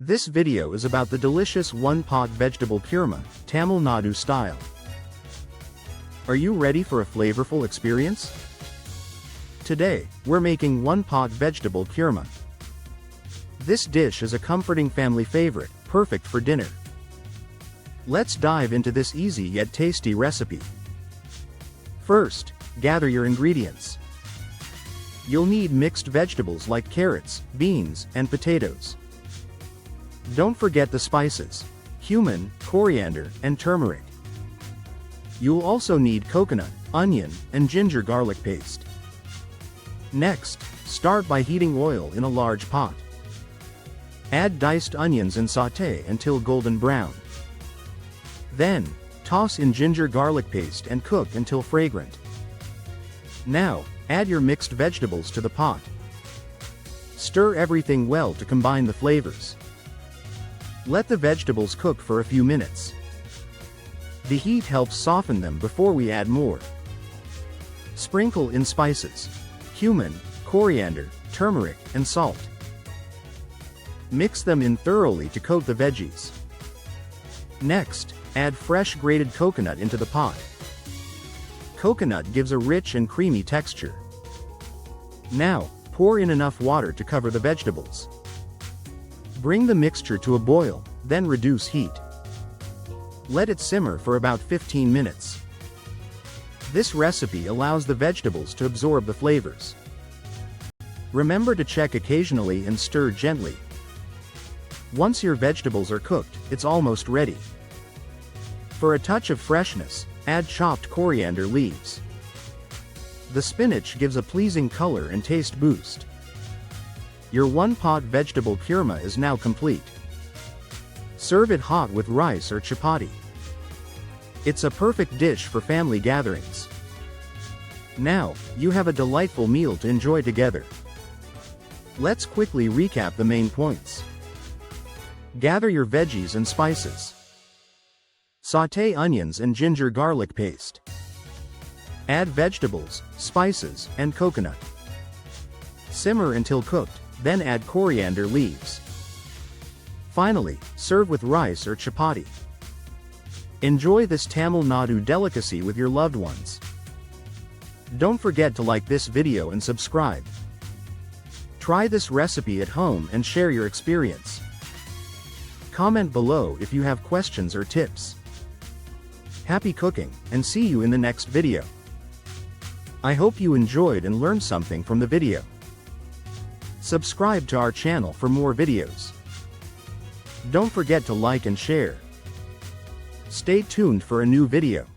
This video is about the delicious one-pot vegetable kurma, Tamil Nadu style. Are you ready for a flavorful experience? Today, we're making one-pot vegetable kurma. This dish is a comforting family favorite, perfect for dinner. Let's dive into this easy yet tasty recipe. First, gather your ingredients. You'll need mixed vegetables like carrots, beans, and potatoes. Don't forget the spices: cumin, coriander, and turmeric. You'll also need coconut, onion, and ginger garlic paste. Next, start by heating oil in a large pot. Add diced onions and sauté until golden brown. Then, toss in ginger garlic paste and cook until fragrant. Now, add your mixed vegetables to the pot. Stir everything well to combine the flavors. Let the vegetables cook for a few minutes. The heat helps soften them before we add more. Sprinkle in spices: cumin, coriander, turmeric, and salt. Mix them in thoroughly to coat the veggies. Next, add fresh grated coconut into the pot. Coconut gives a rich and creamy texture. Now, pour in enough water to cover the vegetables. Bring the mixture to a boil, then reduce heat. Let it simmer for about 15 minutes. This recipe allows the vegetables to absorb the flavors. Remember to check occasionally and stir gently. Once your vegetables are cooked, it's almost ready. For a touch of freshness, add chopped coriander leaves. The spinach gives a pleasing color and taste boost. Your one-pot vegetable kurma is now complete. Serve it hot with rice or chapati. It's a perfect dish for family gatherings. Now, you have a delightful meal to enjoy together. Let's quickly recap the main points. Gather your veggies and spices. Sauté onions and ginger garlic paste. Add vegetables, spices, and coconut. Simmer until cooked, then add coriander leaves. Finally, serve with rice or chapati. Enjoy this Tamil Nadu delicacy with your loved ones. Don't forget to like this video and subscribe. Try this recipe at home and share your experience. Comment below if you have questions or tips. Happy cooking, and see you in the next video. I hope you enjoyed and learned something from the video. Subscribe to our channel for more videos. Don't forget to like and share. Stay tuned for a new video.